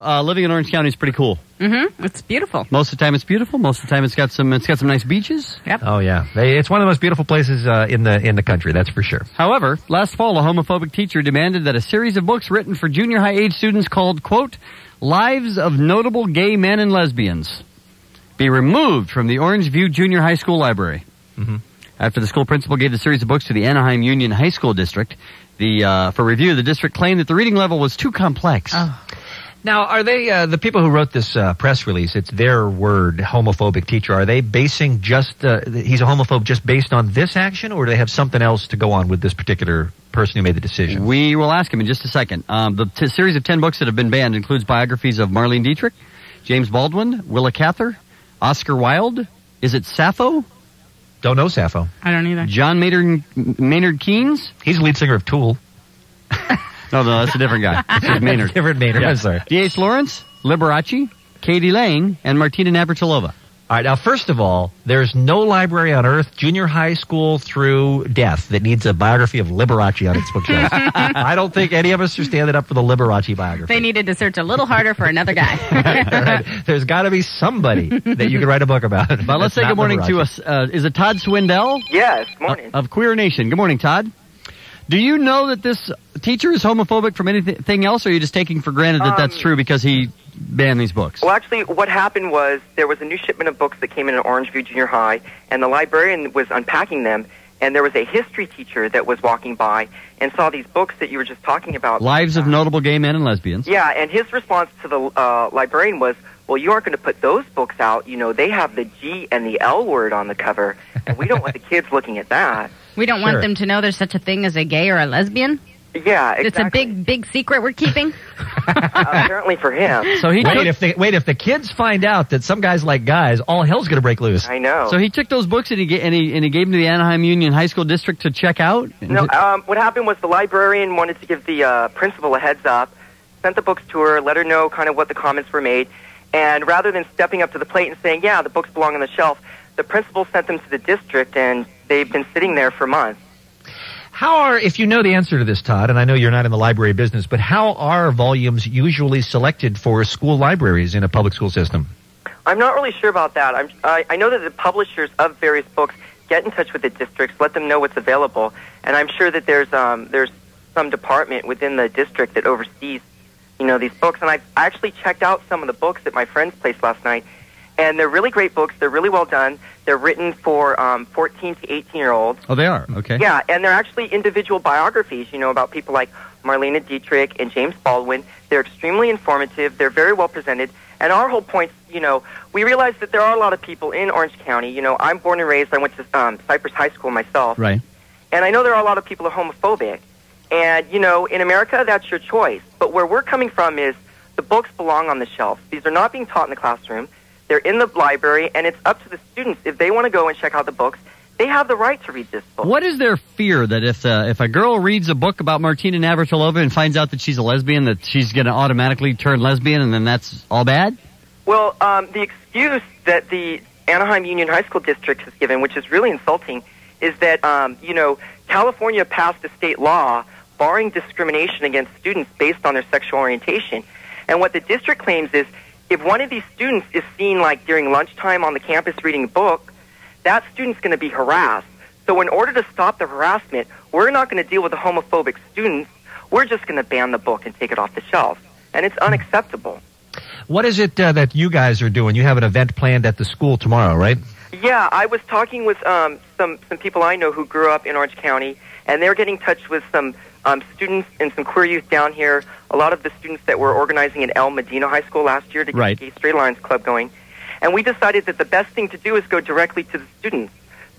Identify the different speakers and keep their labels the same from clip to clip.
Speaker 1: Living in Orange County is pretty cool.
Speaker 2: Mm-hmm. It's beautiful.
Speaker 1: Most of the time it's beautiful. Most of the time it's got some nice beaches.
Speaker 2: Yep.
Speaker 3: Oh, yeah. It's one of the most beautiful places in the country, that's for sure.
Speaker 1: However, last fall, a homophobic teacher demanded that a series of books written for junior high age students called, quote, Lives of Notable Gay Men and Lesbians be removed from the Orangeview Junior High School library.
Speaker 3: Mm-hmm.
Speaker 1: After the school principal gave the series of books to the ANAHEIM Union High School District, for review, the district claimed that the reading level was too complex.
Speaker 2: Oh.
Speaker 3: Now, are they, the people who wrote this press release, it's their word, homophobic teacher, are they basing just, he's a homophobe just based on this action, or do they have something else to go on with this particular person who made the decision?
Speaker 1: We will ask him in just a second. The series of 10 books that have been banned includes biographies of Marlene Dietrich, James Baldwin, Willa Cather, Oscar Wilde, is it Sappho?
Speaker 3: Don't know Sappho.
Speaker 2: I don't either.
Speaker 1: John Maynard Keynes?
Speaker 3: He's the lead singer of Tool.
Speaker 1: No, that's a different guy. It's Maynard.
Speaker 3: Different Maynard, yeah. I'm sorry.
Speaker 1: D.H. Lawrence, Liberace, Katie Lang, and Martina Navratilova.
Speaker 3: All right, now, first of all, there's no library on earth, junior high school through death, that needs a biography of Liberace on its bookshelf. I don't think any of us are standing up for the Liberace biography.
Speaker 2: They needed to search a little harder for another guy.
Speaker 3: Right. There's got to be somebody that you can write a book about.
Speaker 1: But let's say good morning to us. Is it Todd Swindell?
Speaker 4: Yes, morning.
Speaker 1: Of Queer Nation. Good morning, Todd. Do you know that this teacher is homophobic from anything else, or are you just taking for granted that that's true because he banned these books?
Speaker 4: Well, actually, what happened was there was a new shipment of books that came in at Orangeview Junior High, and the librarian was unpacking them, and there was a history teacher that was walking by and saw these books that you were just talking about.
Speaker 1: Lives of Notable Gay Men and Lesbians.
Speaker 4: Yeah, and his response to the librarian was, well, you aren't going to put those books out. You know, they have the G and the L word on the cover, and we don't want the kids looking at that.
Speaker 2: We don't want them to know there's such a thing as a gay or a lesbian?
Speaker 4: Yeah, exactly.
Speaker 2: It's a big secret we're keeping?
Speaker 4: Apparently for him.
Speaker 1: So he
Speaker 3: if the kids find out that some guys like guys, all hell's going to break loose.
Speaker 4: I know.
Speaker 1: So he took those books and he gave them to the ANAHEIM Union High School District to check out?
Speaker 4: No, what happened was the librarian wanted to give the principal a heads up, sent the books to her, let her know kind of what the comments were made, and rather than stepping up to the plate and saying, yeah, the books belong on the shelf, the principal sent them to the district, and they've been sitting there for months.
Speaker 3: If you know the answer to this, Todd, and I know you're not in the library business, but how are volumes usually selected for school libraries in a public school system?
Speaker 4: I'm not really sure about that. I know that the publishers of various books get in touch with the districts, let them know what's available, and I'm sure that there's some department within the district that oversees, these books. And I actually checked out some of the books at my friend's place last night, and they're really great books. They're really well done. They're written for 14 to 18-year-olds.
Speaker 1: Oh, they are? Okay.
Speaker 4: Yeah, and they're actually individual biographies, about people like Marlene Dietrich and James Baldwin. They're extremely informative. They're very well presented. And our whole point, we realize that there are a lot of people in Orange County. I'm born and raised. I went to Cypress High School myself.
Speaker 1: Right.
Speaker 4: And I know there are a lot of people who are homophobic. And, in America, that's your choice. But where we're coming from is the books belong on the shelf. These are not being taught in the classroom. They're in the library, and it's up to the students. If they want to go and check out the books, they have the right to read this book.
Speaker 1: What is their fear that if a girl reads a book about Martina Navratilova and finds out that she's a lesbian, that she's going to automatically turn lesbian, and then that's all bad?
Speaker 4: Well, the excuse that the ANAHEIM Union High School District has given, which is really insulting, is that, California passed a state law barring discrimination against students based on their sexual orientation. And what the district claims is, if one of these students is seen like during lunchtime on the campus reading a book, that student's going to be harassed. So in order to stop the harassment, we're not going to deal with the homophobic students. We're just going to ban the book and take it off the shelf. And it's unacceptable.
Speaker 3: What is it that you guys are doing? You have an event planned at the school tomorrow, right?
Speaker 4: Yeah, I was talking with some people I know who grew up in Orange County, and they're getting in touch with some students and some queer youth down here. A lot of the students that were organizing at El Medina High School last year to get the Gay Straight Alliance Club going. And we decided that the best thing to do is go directly to the students.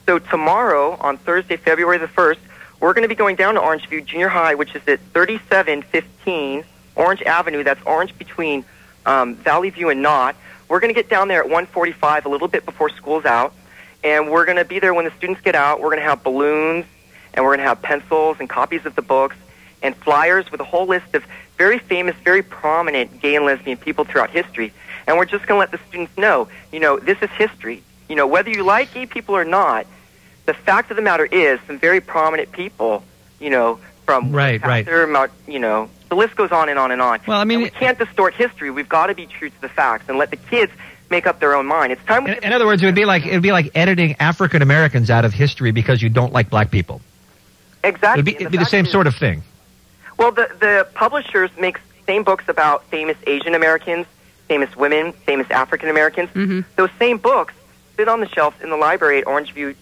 Speaker 4: So tomorrow, on Thursday, February the 1st, we're going to be going down to Orangeview Junior High, which is at 3715 Orange Avenue. That's Orange between Valley View and Knott. We're going to get down there at 1:45, a little bit before school's out. And we're going to be there when the students get out. We're going to have balloons, and we're going to have pencils and copies of the books and flyers with a whole list of very famous, very prominent gay and lesbian people throughout history. And we're just going to let the students know, this is history. Whether you like gay people or not, the fact of the matter is some very prominent people, from
Speaker 3: right.
Speaker 4: Mount, The list goes on and on and on.
Speaker 1: Well, I mean,
Speaker 4: and we can't distort history. We've got to be true to the facts and let the kids make up their own mind. It's time.
Speaker 3: In other words, it would be like editing African Americans out of history because you don't like black people.
Speaker 4: Exactly.
Speaker 3: It'd be the same sort of thing.
Speaker 4: Well, the publishers make same books about famous Asian Americans, famous women, famous African Americans.
Speaker 2: Mm-hmm.
Speaker 4: Those same books sit on the shelves in the library at Orangeview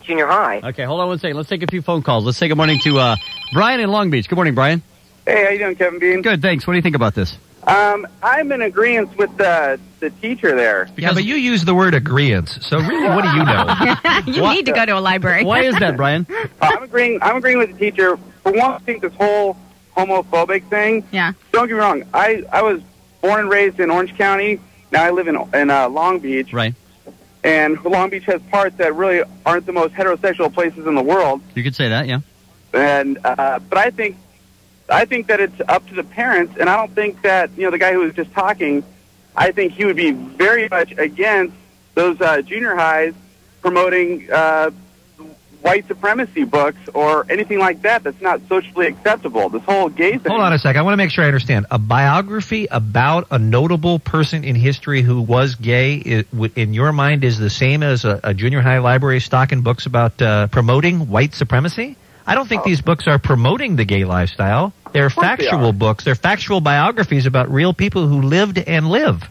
Speaker 4: Junior High.
Speaker 1: Okay, hold on one second. Let's take a few phone calls. Let's say good morning to Brian in Long Beach. Good morning, Brian.
Speaker 5: Hey, how you doing, Kevin Bean?
Speaker 1: Good, thanks. What do you think about this?
Speaker 5: I'm in agreement with the teacher there.
Speaker 3: Yeah, but you use the word agreeance, so really, what do you know?
Speaker 2: You need to go to a library.
Speaker 1: Why is that, Brian?
Speaker 5: I'm agreeing with the teacher. For one, I think this whole homophobic thing.
Speaker 2: Yeah.
Speaker 5: Don't get me wrong. I was born and raised in Orange County. Now I live in Long Beach.
Speaker 1: Right.
Speaker 5: And Long Beach has parts that really aren't the most heterosexual places in the world.
Speaker 1: You could say that, yeah.
Speaker 5: And but I think that it's up to the parents, and I don't think that, the guy who was just talking, I think he would be very much against those junior highs promoting white supremacy books or anything like that that's not socially acceptable. This whole gay thing.
Speaker 3: Hold on a sec. I want to make sure I understand. A biography about a notable person in history who was gay, in your mind, is the same as a junior high library stocking books about promoting white supremacy? I don't think these books are promoting the gay lifestyle. They're factual books. They're factual biographies about real people who lived and live.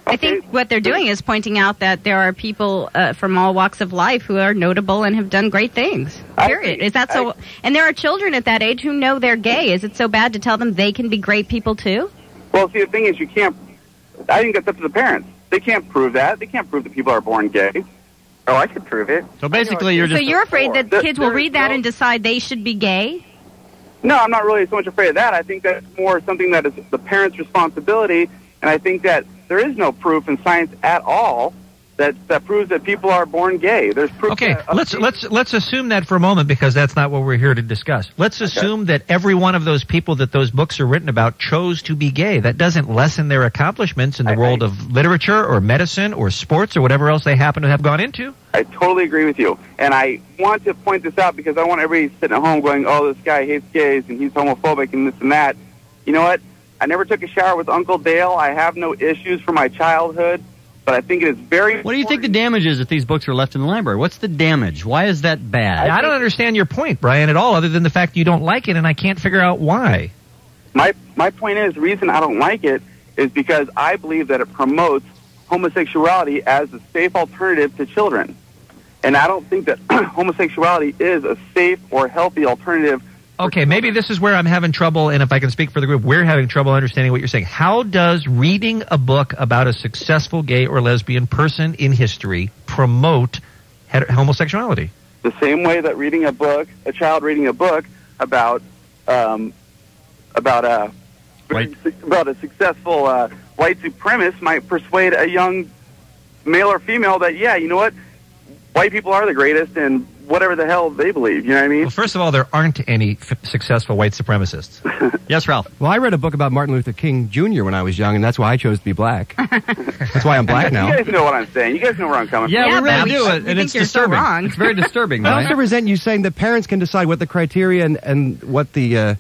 Speaker 2: I think what they're doing is pointing out that there are people from all walks of life who are notable and have done great things. Period. Is that so? And there are children at that age who know they're gay. Is it so bad to tell them they can be great people too?
Speaker 5: Well, see, the thing is, you can't. I think that's up to the parents. They can't prove that. They can't prove that people are born gay.
Speaker 4: Oh, I could prove it.
Speaker 1: So basically, you're just...
Speaker 2: So you're afraid that kids will read that and decide they should be gay?
Speaker 5: No, I'm not really so much afraid of that. I think that's more something that is the parents' responsibility, and I think that there is no proof in science at all that proves that people are born gay. There's proof.
Speaker 3: Okay, let's assume that for a moment, because that's not what we're here to discuss. Let's assume that every one of those people that those books are written about chose to be gay. That doesn't lessen their accomplishments in the world of literature or medicine or sports or whatever else they happen to have gone into.
Speaker 5: I totally agree with you, and I want to point this out because I want everybody sitting at home going, "Oh, this guy hates gays and he's homophobic and this and that." You know what? I never took a shower with Uncle Dale. I have no issues from my childhood. But I think it is very...
Speaker 1: What do you think the damage is if these books are left in the library? What's the damage? Why is that bad?
Speaker 3: I don't understand your point, Brian, at all, other than the fact you don't like it, and I can't figure out why.
Speaker 5: My point is, the reason I don't like it is because I believe that it promotes homosexuality as a safe alternative to children. And I don't think that homosexuality is a safe or healthy alternative.
Speaker 3: Okay, maybe this is where I'm having trouble, and if I can speak for the group, we're having trouble understanding what you're saying. How does reading a book about a successful gay or lesbian person in history promote homosexuality?
Speaker 5: The same way that a child reading a book about a successful white supremacist might persuade a young male or female that, yeah, you know what, white people are the greatest, and whatever the hell they believe, you know what I mean?
Speaker 3: Well, first of all, there aren't any successful white supremacists.
Speaker 1: Yes, Ralph.
Speaker 6: Well, I read a book about Martin Luther King Jr. when I was young, and that's why I chose to be black. That's why I'm black now.
Speaker 5: You guys know what I'm saying. You guys know where I'm coming from.
Speaker 1: Yeah, we really do.
Speaker 2: And
Speaker 1: it's
Speaker 2: you're so
Speaker 1: disturbing.
Speaker 2: wrong.
Speaker 1: It's very disturbing,
Speaker 6: I
Speaker 1: right?
Speaker 6: also resent you saying that parents can decide what the criteria and what the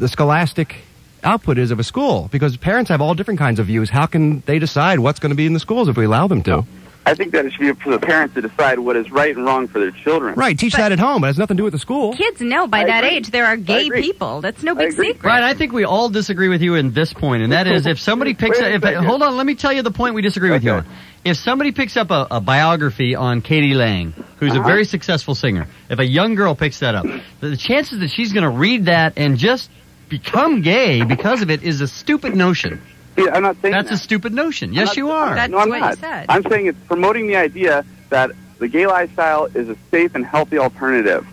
Speaker 6: scholastic output is of a school, because parents have all different kinds of views. How can they decide what's going to be in the schools if we allow them to?
Speaker 5: I think that it should be up to the parents to decide what is right and wrong for their children.
Speaker 6: Right, teach that at home. It has nothing to do with the school.
Speaker 2: Kids know by that age there are gay people. That's no big secret.
Speaker 1: Right, I think we all disagree with you in this point, and that is if somebody picks up... Hold on, let me tell you the point we disagree with you on. If somebody picks up a biography on Katie Lang, who's a very successful singer, if a young girl picks that up, the chances that she's going to read that and just become gay because of it is a stupid notion.
Speaker 5: Yeah, I'm not saying
Speaker 1: That's a stupid notion. Yes, you are.
Speaker 2: That's
Speaker 5: No, I'm
Speaker 2: what
Speaker 5: not.
Speaker 2: you said.
Speaker 5: I'm saying it's promoting the idea that the gay lifestyle is a safe and healthy alternative.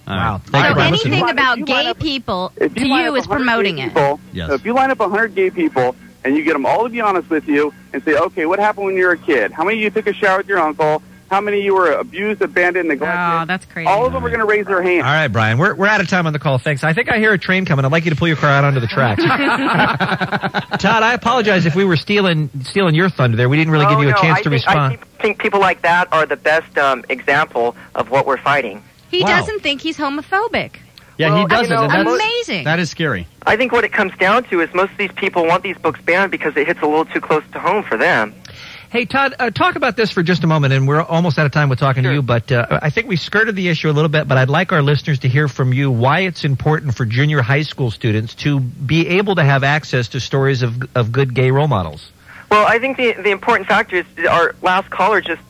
Speaker 3: Wow.
Speaker 2: So
Speaker 3: Thank you, Brian.
Speaker 2: anything about
Speaker 5: If you
Speaker 2: gay
Speaker 5: line up-
Speaker 2: people
Speaker 5: If
Speaker 2: to
Speaker 5: line
Speaker 2: you
Speaker 5: up
Speaker 2: is
Speaker 5: 100
Speaker 2: promoting
Speaker 5: gay
Speaker 2: it.
Speaker 5: people,
Speaker 1: Yes.
Speaker 5: so if you line up 100 gay people and you get them all to be honest with you and say, okay, what happened when you were a kid? How many of you took a shower with your uncle? How many of you were abused, abandoned, neglected?
Speaker 2: Oh, that's crazy.
Speaker 5: All of them are going to raise their hand.
Speaker 3: All right, Brian, we're out of time on the call. Thanks. I think I hear a train coming. I'd like you to pull your car out onto the tracks. Todd, I apologize if we were stealing your thunder there. We didn't really give you a chance to respond.
Speaker 4: I think people like that are the best example of what we're fighting.
Speaker 2: He
Speaker 3: Wow.
Speaker 2: doesn't think he's homophobic.
Speaker 1: Yeah,
Speaker 4: Well,
Speaker 1: he doesn't.
Speaker 4: you know,
Speaker 1: and that's,
Speaker 2: Amazing.
Speaker 1: That is scary.
Speaker 4: I think what it comes down to is most of these people want these books banned because it hits a little too close to home for them.
Speaker 3: Hey, Todd, talk about this for just a moment, and we're almost out of time with talking to you, but I think we skirted the issue a little bit, but I'd like our listeners to hear from you why it's important for junior high school students to be able to have access to stories of good gay role models.
Speaker 4: Well, I think the important factor is our last caller just,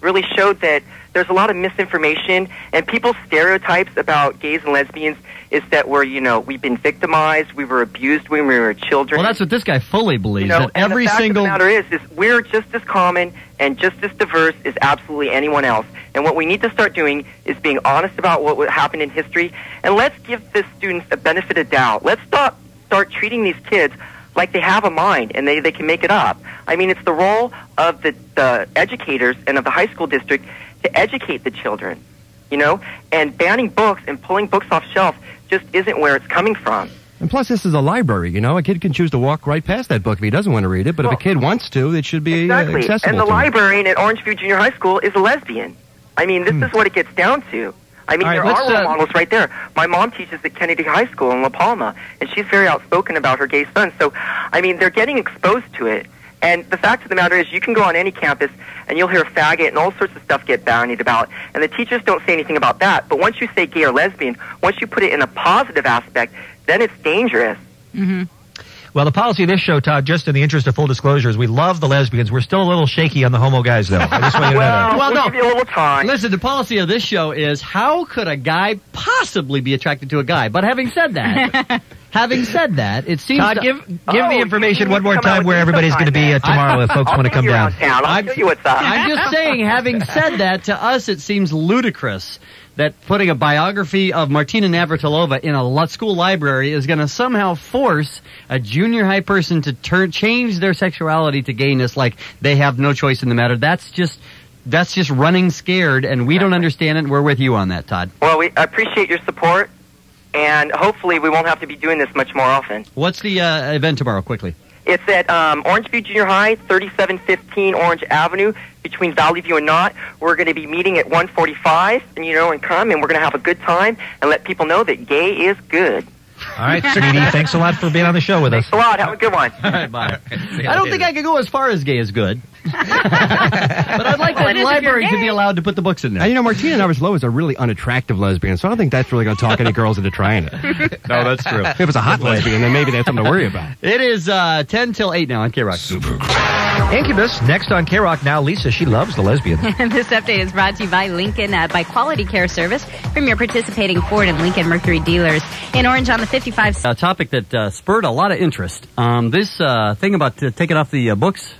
Speaker 4: really showed that there's a lot of misinformation, and people's stereotypes about gays and lesbians is that we've been victimized, we were abused when we were children.
Speaker 1: Well, that's what this guy fully believes.
Speaker 4: And
Speaker 1: that every
Speaker 4: the fact
Speaker 1: single
Speaker 4: of the matter is we're just as common and just as diverse as absolutely anyone else. And what we need to start doing is being honest about what happened in history, and let's give the students a benefit of doubt. Let's start treating these kids like they have a mind and they can make it up. I mean, it's the role of the educators and of the high school district to educate the children, and banning books and pulling books off shelf just isn't where it's coming from.
Speaker 6: And plus, this is a library, A kid can choose to walk right past that book if he doesn't want to read it, but if a kid wants to, it should be accessible
Speaker 4: And the
Speaker 6: to him.
Speaker 4: librarian at Orangeview Junior High School is a lesbian. I mean, this is what it gets down to. I mean,
Speaker 3: All right,
Speaker 4: there are role models right there. My mom teaches at Kennedy High School in La Palma, and she's very outspoken about her gay son. So, I mean, they're getting exposed to it. And the fact of the matter is, you can go on any campus, and you'll hear faggot and all sorts of stuff get bandied about, and the teachers don't say anything about that. But once you say gay or lesbian, once you put it in a positive aspect, then it's dangerous.
Speaker 2: Mm-hmm.
Speaker 3: Well, the policy of this show, Todd, just in the interest of full disclosure, is we love the lesbians. We're still a little shaky on the homo guys, though. I just want you to know that.
Speaker 4: We'll give you a little time.
Speaker 1: Listen, the policy of this show is how could a guy possibly be attracted to a guy? But having said that, it seems
Speaker 3: Todd, give the information one more time where everybody's going to be tomorrow if folks want to come down.
Speaker 4: I'll tell you what's up.
Speaker 1: I'm just saying, having said that, to us it seems ludicrous that putting a biography of Martina Navratilova in a school library is going to somehow force a junior high person to change their sexuality to gayness like they have no choice in the matter. That's just running scared, and we don't understand it, and we're with you on that, Todd.
Speaker 4: Well, we appreciate your support, and hopefully we won't have to be doing this much more often.
Speaker 1: What's the event tomorrow, quickly?
Speaker 4: It's at Orangeview Junior High, 3715 Orange Avenue, between Valley View and Knott. We're going to be meeting at 1:45, and come, and we're going to have a good time and let people know that gay is good.
Speaker 3: All right, sweetie, thanks a lot for being on the show with us.
Speaker 4: Thanks a lot. Have a good one.
Speaker 1: All right, bye. I don't think I could go as far as gay is good. But I'd like the library to be allowed to put the books in there.
Speaker 6: And Martina Navratilova is a really unattractive lesbian, so I don't think that's really going to talk any girls into trying it.
Speaker 1: No, that's true.
Speaker 6: If it was a hot lesbian, then maybe that's something to worry about.
Speaker 1: It is 10 till 8 now on K-Rock.
Speaker 3: Incubus, next on K-Rock now. Lisa, she loves the lesbian.
Speaker 2: This update is brought to you by Lincoln, by Quality Care Service from your participating Ford and Lincoln Mercury dealers in Orange on the 55.
Speaker 1: A topic that spurred a lot of interest. This thing about taking off the books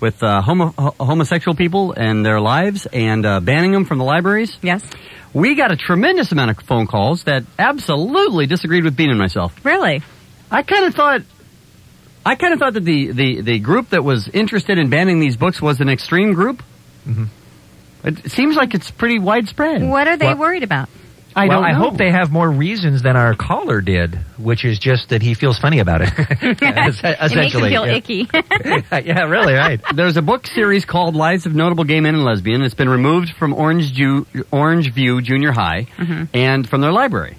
Speaker 1: with homosexual people and their lives and banning them from the libraries.
Speaker 2: Yes.
Speaker 1: We got a tremendous amount of phone calls that absolutely disagreed with Bean and myself.
Speaker 2: Really?
Speaker 1: I kind of thought that the group that was interested in banning these books was an extreme group. Mm-hmm. It seems like it's pretty widespread.
Speaker 2: What are they worried about?
Speaker 1: I don't know.
Speaker 3: I hope they have more reasons than our caller did, which is just that he feels funny about it.
Speaker 2: It makes him feel icky.
Speaker 3: Yeah, really, right.
Speaker 1: There's a book series called Lives of Notable Gay Men and Lesbian. It's been removed from Orangeview Junior High and from their library.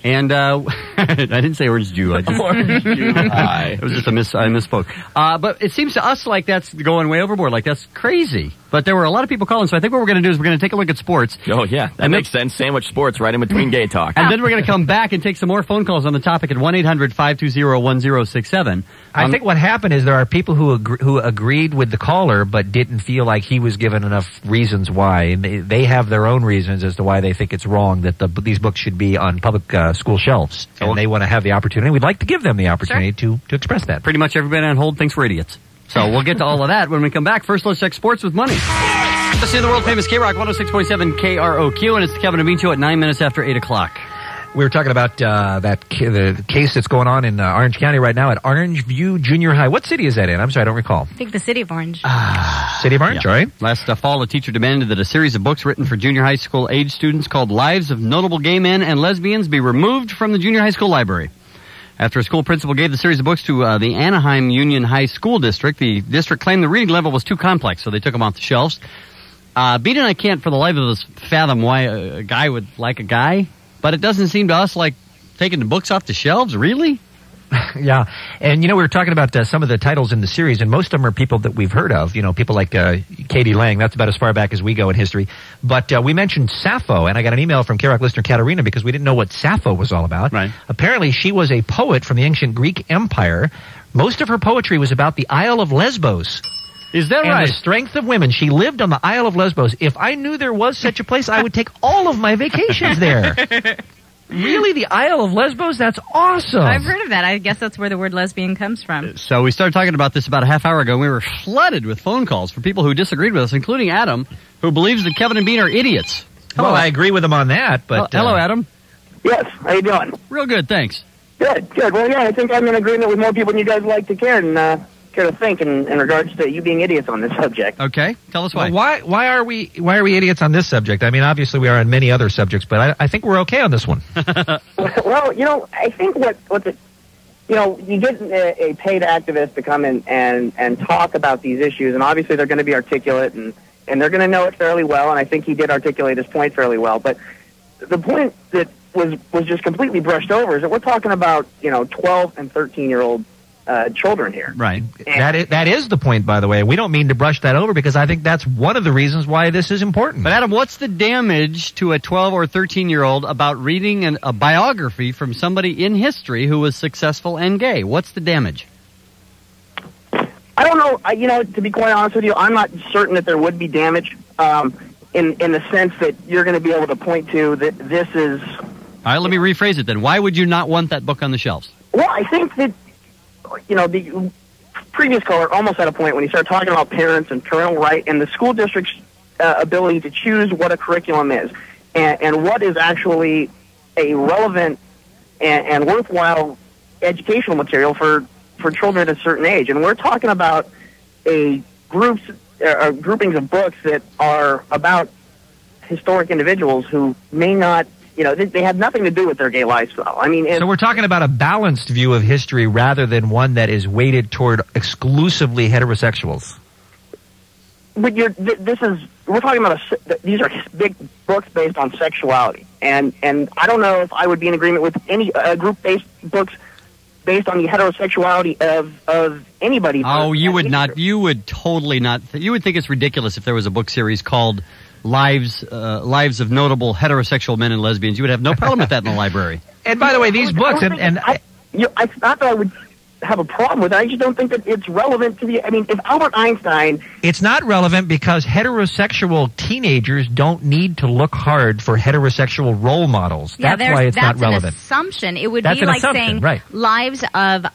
Speaker 1: And I didn't say Orange Jew. I just it was just I misspoke. But it seems to us like that's going way overboard. Like that's crazy. But there were a lot of people calling, so I think what we're going to do is we're going to take a look at sports.
Speaker 7: Oh yeah, that makes sense. Sandwich sports right in between gay talk.
Speaker 1: And then we're going to come back and take some more phone calls on the topic at 1-800-520-1067.
Speaker 3: I think what happened is there are people who agreed with the caller but didn't feel like he was given enough reasons why. And they have their own reasons as to why they think it's wrong that these books should be on public school shelves. And they want to have the opportunity. We'd like to give them the opportunity to express that.
Speaker 1: Pretty much everybody on hold thinks we're idiots. So we'll get to all of that when we come back. First, let's check sports with money. Let's see the world-famous K-Rock 106.7 KROQ, and it's the Kevin and Bean Show at 9 minutes after 8 o'clock.
Speaker 3: We were talking about the case that's going on in Orange County right now at Orangeview Junior High. What city is that in? I'm sorry, I don't recall.
Speaker 2: I think the city of Orange.
Speaker 3: City of Orange, right?
Speaker 1: Last fall, a teacher demanded that a series of books written for junior high school age students called Lives of Notable Gay Men and Lesbians be removed from the junior high school library. After a school principal gave the series of books to the ANAHEIM Union High School District, the district claimed the reading level was too complex, so they took them off the shelves. Beat and I can't for the life of us fathom why a guy would like a guy. But it doesn't seem to us like taking the books off the shelves, really?
Speaker 3: Yeah. And, we were talking about some of the titles in the series, and most of them are people that we've heard of. People like Katie Lang. That's about as far back as we go in history. But we mentioned Sappho, and I got an email from K-Rock listener Katerina because we didn't know what Sappho was all about.
Speaker 1: Right.
Speaker 3: Apparently, she was a poet from the ancient Greek Empire. Most of her poetry was about the Isle of Lesbos.
Speaker 1: Is that
Speaker 3: and
Speaker 1: right?
Speaker 3: The strength of women. She lived on the Isle of Lesbos. If I knew there was such a place, I would take all of my vacations there. Really? The Isle of Lesbos? That's awesome.
Speaker 2: I've heard of that. I guess that's where the word lesbian comes from.
Speaker 1: So we started talking about this about a half hour ago, and we were flooded with phone calls from people who disagreed with us, including Adam, who believes that Kevin and Bean are idiots.
Speaker 3: Well, I agree with him on that, but...
Speaker 1: hello, Adam.
Speaker 8: Yes, how you doing?
Speaker 1: Real good, thanks.
Speaker 8: Good. Well, yeah, I think I'm in agreement with more people than you guys like to care to think in regards to you being idiots on this subject.
Speaker 1: Okay, tell us why.
Speaker 3: Well, why are we idiots on this subject? I mean, obviously we are on many other subjects, but I think we're okay on this one.
Speaker 8: Well, I think you get a paid activist to come in and talk about these issues, and obviously they're going to be articulate and they're going to know it fairly well, and I think he did articulate his point fairly well. But the point that was just completely brushed over is that we're talking about 12 and 13-year-old children here.
Speaker 1: Right.
Speaker 3: That is the point, by the way. We don't mean to brush that over because I think that's one of the reasons why this is important.
Speaker 1: But Adam, what's the damage to a 12 or 13-year-old about reading a biography from somebody in history who was successful and gay? What's the damage?
Speaker 8: I don't know. To be quite honest with you, I'm not certain that there would be damage in the sense that you're going to be able to point to that this is...
Speaker 1: All right, let me rephrase it then. Why would you not want that book on the shelves?
Speaker 8: Well, I think that the previous caller almost had a point when he started talking about parents and parental right and the school district's ability to choose what a curriculum is and what is actually a relevant and worthwhile educational material for children at a certain age. And we're talking about groupings of books that are about historic individuals who may not, they have nothing to do with their gay lifestyle. I mean,
Speaker 3: so we're talking about a balanced view of history rather than one that is weighted toward exclusively heterosexuals.
Speaker 8: But we're talking about these are big books based on sexuality, and I don't know if I would be in agreement with any group-based books based on the heterosexuality of anybody.
Speaker 1: Oh, you would not. You would totally not. You would think it's ridiculous if there was a book series called Lives of Notable Heterosexual Men and Lesbians. You would have no problem with that in the library.
Speaker 3: And by the way, these books,
Speaker 8: I thought that I would have a problem with it. I just don't think that it's relevant to if Albert Einstein...
Speaker 3: It's not relevant because heterosexual teenagers don't need to look hard for heterosexual role models.
Speaker 2: Yeah,
Speaker 3: that's why it's not relevant.
Speaker 2: That's an assumption. It would be like saying lives of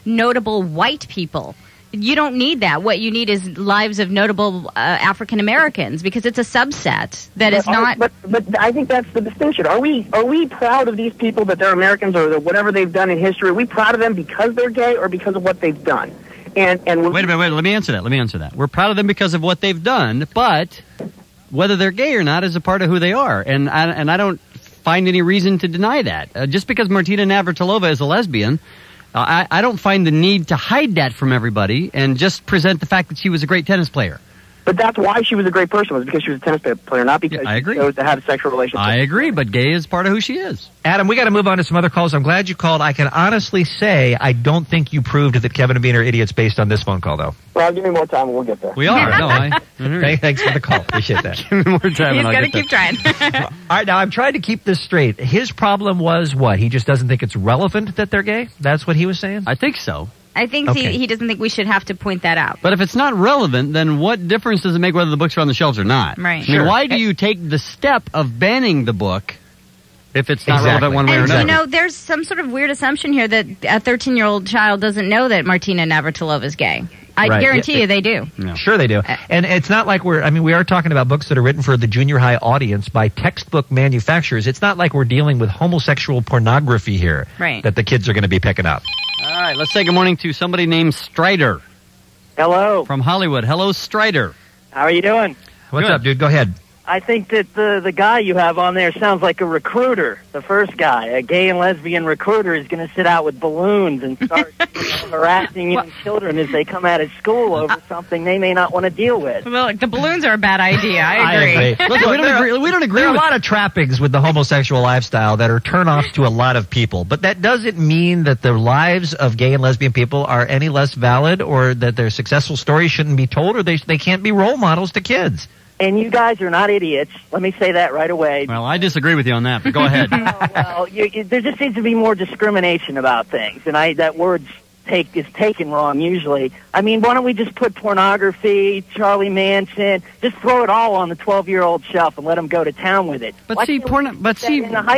Speaker 2: notable white people. You don't need that. What you need is lives of notable African Americans because it's a subset that is not.
Speaker 8: But I think that's the distinction. Are we proud of these people that they're Americans or that whatever they've done in history? Are we proud of them because they're gay or because of what they've done? And
Speaker 1: wait a minute. Let me answer that. We're proud of them because of what they've done, but whether they're gay or not is a part of who they are, and I don't find any reason to deny that. Just because Martina Navratilova is a lesbian. I don't find the need to hide that from everybody and just present the fact that she was a great tennis player.
Speaker 8: But that's why she was a great person, was because she was a tennis player, not because she chose to have a sexual relationship.
Speaker 1: I agree, but gay is part of who she is.
Speaker 3: Adam, we got to move on to some other calls. I'm glad you called. I can honestly say I don't think you proved that Kevin and Bean are idiots based on this phone call, though.
Speaker 8: Well, give me more time and we'll get there.
Speaker 1: We are.
Speaker 3: Thanks for the call. Appreciate that.
Speaker 1: Give me more time and I'll get there.
Speaker 2: He's got to keep trying.
Speaker 3: All right, now I'm trying to keep this straight. His problem was what? He just doesn't think it's relevant that they're gay? That's what he was saying?
Speaker 1: I think so.
Speaker 2: I think he doesn't think we should have to point that out.
Speaker 1: But if it's not relevant, then what difference does it make whether the books are on the shelves or not?
Speaker 2: Right.
Speaker 1: I mean, why do you take the step of banning the book if it's not relevant one way or another?
Speaker 2: And, there's some sort of weird assumption here that a 13-year-old child doesn't know that Martina Navratilova is gay. I guarantee you they do.
Speaker 1: Yeah.
Speaker 3: Sure they do. And it's not like we are talking about books that are written for the junior high audience by textbook manufacturers. It's not like we're dealing with homosexual pornography here that the kids are going to be picking up.
Speaker 1: All right, let's say good morning to somebody named Strider.
Speaker 9: Hello.
Speaker 1: From Hollywood. Hello, Strider.
Speaker 9: How are you doing?
Speaker 3: What's up, dude? Go ahead.
Speaker 9: I think that the guy you have on there sounds like a recruiter. The first guy, a gay and lesbian recruiter, is going to sit out with balloons and start harassing young children as they come out of school over something they may not want to deal with.
Speaker 2: Well, the balloons are a bad idea. I agree.
Speaker 3: Look, we don't agree. There are a lot of trappings with the homosexual lifestyle that are turnoffs to a lot of people, but that doesn't mean that the lives of gay and lesbian people are any less valid, or that their successful stories shouldn't be told, or they can't be role models to kids.
Speaker 9: And you guys are not idiots. Let me say that right away.
Speaker 1: Well, I disagree with you on that, but go ahead.
Speaker 9: Well, there just needs to be more discrimination about things, and that word is taken wrong usually. I mean, why don't we just put pornography, Charlie Manson, just throw it all on the 12-year-old shelf and let them go to town with it?
Speaker 1: But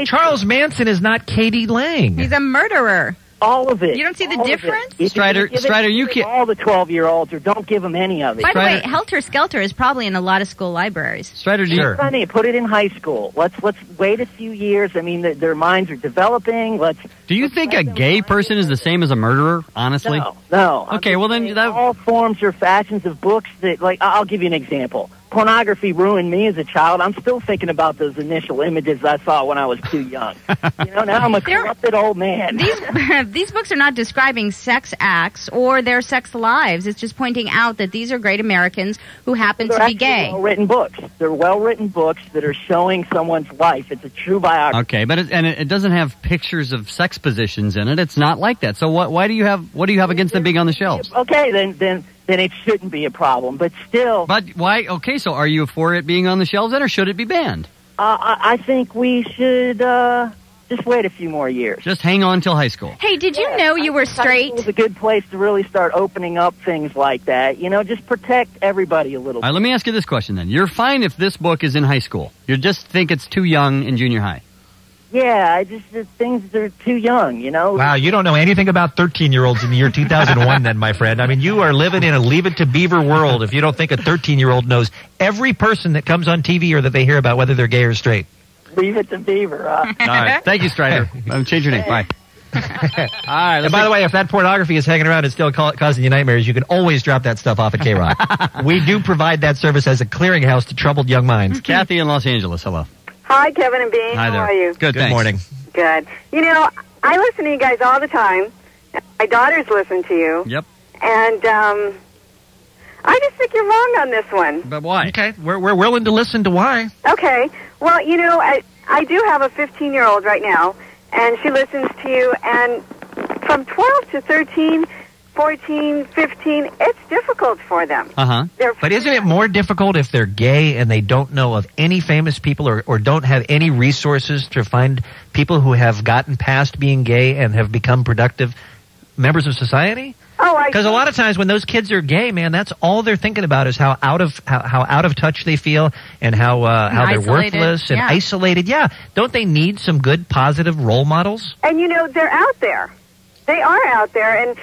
Speaker 3: Charles Manson is not Katie Lang.
Speaker 2: He's a murderer.
Speaker 9: All of it.
Speaker 2: You don't see the difference?
Speaker 1: Strider, you can't.
Speaker 9: All the 12-year-olds, or don't give them any of it.
Speaker 2: By the way, Helter Skelter is probably in a lot of school libraries.
Speaker 1: Strider,
Speaker 9: Funny, put it in high school. Let's wait a few years. I mean, their minds are developing.
Speaker 1: Do you think a gay person is the same as a murderer? Honestly,
Speaker 9: no.
Speaker 1: Okay, well then,
Speaker 9: all forms or fashions of books that, like, I'll give you an example. Pornography ruined me as a child. I'm still thinking about those initial images I saw when I was too young. Now I'm a corrupted old man.
Speaker 2: These books are not describing sex acts or their sex lives. It's just pointing out that these are great Americans who happen to be gay.
Speaker 9: Well-written books. They're well-written books that are showing someone's life. It's a true biography.
Speaker 1: Okay, but it doesn't have pictures of sex positions in it. It's not like that. So what do you have against them being on the shelves?
Speaker 9: Okay, then it shouldn't be a problem. But still.
Speaker 1: But why? Okay, so are you for it being on the shelves then, or should it be banned?
Speaker 9: I think we should just wait a few more years.
Speaker 1: Just hang on till high school.
Speaker 2: Hey, did you know you were straight?
Speaker 9: It was a good place to really start opening up things like that. Just protect everybody a little bit.
Speaker 1: All right, let me ask you this question then. You're fine if this book is in high school. You just think it's too young in junior high.
Speaker 9: Yeah, things are too young,
Speaker 3: Wow, you don't know anything about 13-year-olds in the year 2001 then, my friend. I mean, you are living in a Leave It to Beaver world if you don't think a 13-year-old knows every person that comes on TV or that they hear about, whether they're gay or straight.
Speaker 9: Leave it to Beaver,
Speaker 1: All right, thank you, Strider. Change your name. Bye. All right.
Speaker 3: And by the way, if that pornography is hanging around and still causing you nightmares, you can always drop that stuff off at K-Rock. We do provide that service as a clearinghouse to troubled young minds.
Speaker 1: Kathy in Los Angeles, hello.
Speaker 10: Hi, Kevin and Bean.
Speaker 1: Hi there.
Speaker 10: How are you?
Speaker 1: Good
Speaker 3: morning.
Speaker 10: Good. I listen to you guys all the time. My daughters listen to you.
Speaker 1: Yep.
Speaker 10: And I just think you're wrong on this one.
Speaker 1: But why?
Speaker 3: Okay, we're willing to listen to why.
Speaker 10: Okay. Well, I do have a 15-year-old right now, and she listens to you, and from 12 to 13... 14, 15, it's difficult for them.
Speaker 3: Uh-huh. But isn't it more difficult if they're gay and they don't know of any famous people or don't have any resources to find people who have gotten past being gay and have become productive members of society? Because a lot of times when those kids are gay, man, that's all they're thinking about is how out of touch they feel and how they're worthless and isolated. Yeah, don't they need some good, positive role models?
Speaker 10: And they're out there. They are out there,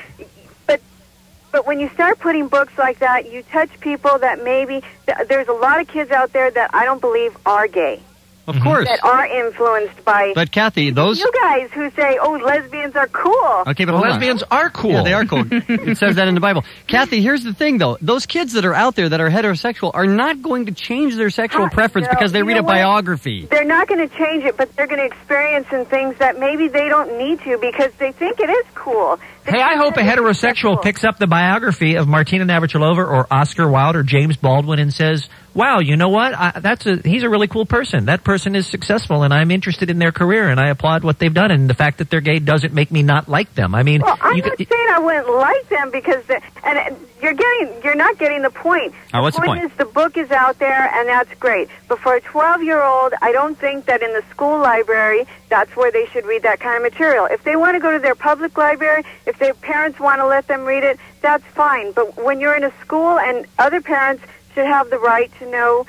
Speaker 10: But when you start putting books like that, you touch people that maybe there's a lot of kids out there that I don't believe are gay.
Speaker 1: Of course.
Speaker 10: That are influenced by...
Speaker 1: But, Kathy,
Speaker 10: You guys who say, lesbians are cool.
Speaker 1: Okay, but
Speaker 3: lesbians are cool.
Speaker 1: Yeah, they are cool. It says that in the Bible. Kathy, here's the thing, though. Those kids that are out there that are heterosexual are not going to change their sexual preference because they read a biography.
Speaker 10: They're not going to change it, but they're going to experience some things that maybe they don't need to because they think it is cool.
Speaker 3: Hey, I hope a heterosexual picks up the biography of Martina Navratilova or Oscar Wilde or James Baldwin and says, wow, you know what? He's a really cool person. That person is successessful, and I'm interested in their career, and I applaud what they've done, and the fact that they're gay doesn't make me not like them. I mean...
Speaker 10: Well, I'm not saying I wouldn't like them because... you're not getting the point.
Speaker 1: What's the point?
Speaker 10: Is the book is out there, and that's great. But for a 12-year-old, I don't think that in the school library, that's where they should read that kind of material. If they want to go to their public library, if their parents want to let them read it, that's fine. But when you're in a school and other parents should have the right to know,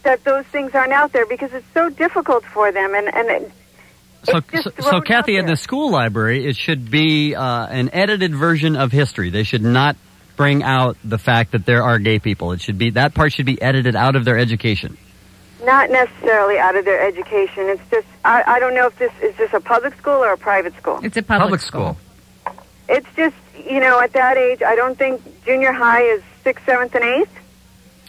Speaker 10: that those things aren't out there because it's so difficult for them.
Speaker 1: So Kathy, in the school library, it should be an edited version of history. They should not bring out the fact that there are gay people. That part should be edited out of their education.
Speaker 10: Not necessarily out of their education. It's just, I don't know if is this a public school or a private school?
Speaker 2: It's a public school.
Speaker 10: It's just, at that age, I don't think junior high is 6th, 7th, and 8th.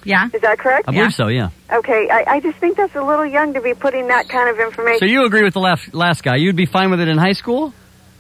Speaker 2: Yeah.
Speaker 10: Is that correct?
Speaker 1: I believe so, yeah.
Speaker 10: Okay, I just think that's a little young to be putting that kind of information.
Speaker 1: So you agree with the last guy? You'd be fine with it in high school?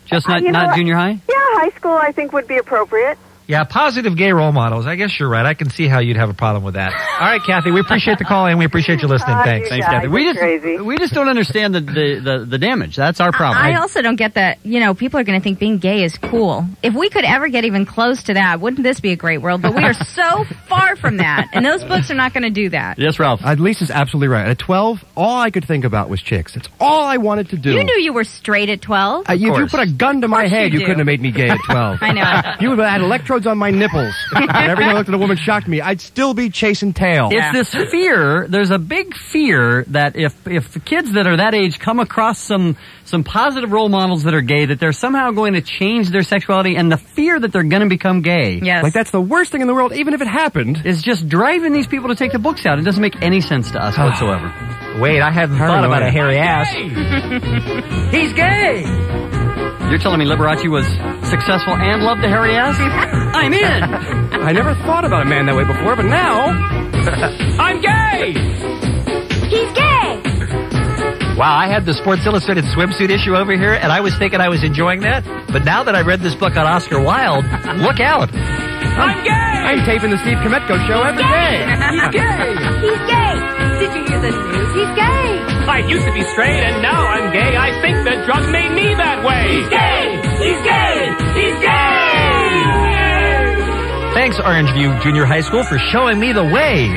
Speaker 1: Just not junior high?
Speaker 10: Yeah, high school I think would be appropriate.
Speaker 3: Yeah, positive gay role models. I guess you're right. I can see how you'd have a problem with that. All right, Kathy, we appreciate the call and we appreciate you listening. Thanks.
Speaker 1: Thanks, Kathy. We just don't understand the damage. That's our problem.
Speaker 2: I also don't get that, people are going to think being gay is cool. If we could ever get even close to that, wouldn't this be a great world? But we are so far from that. And those books are not going to do that.
Speaker 1: Yes, Ralph.
Speaker 6: Lisa's absolutely right. At 12, all I could think about was chicks. It's all I wanted to do.
Speaker 2: You knew you were straight at 12.
Speaker 6: If you put a gun to my head, you couldn't have made me gay at 12.
Speaker 2: I know.
Speaker 6: If you would have had electrodes on my nipples, and every time I looked at a woman shocked me, I'd still be chasing tail.
Speaker 1: It's this fear. There's a big fear that if kids that are that age come across some positive role models that are gay, that they're somehow going to change their sexuality, and the fear that they're going to become gay.
Speaker 2: Yes.
Speaker 6: Like that's the worst thing in the world, even if it happened.
Speaker 1: Is just driving these people to take the books out. It doesn't make any sense to us whatsoever.
Speaker 3: Wait, I hadn't thought about a hairy ass.
Speaker 1: He's gay! You're telling me Liberace was successful and loved a hairy ass? I'm in!
Speaker 6: I never thought about a man that way before, but now...
Speaker 1: I'm gay!
Speaker 2: He's gay!
Speaker 3: Wow, I had the Sports Illustrated swimsuit issue over here, and I was thinking I was enjoying that. But now that I read this book on Oscar Wilde, look out.
Speaker 1: I'm gay!
Speaker 6: I'm taping the Steve Kometko show every day.
Speaker 1: He's gay!
Speaker 2: He's gay! Did you hear the news? He's gay!
Speaker 11: I used to be straight and now I'm gay. I think that drugs made me that way. He's gay! He's gay! He's gay!
Speaker 3: Thanks, Orangeview Junior High School, for showing me the way.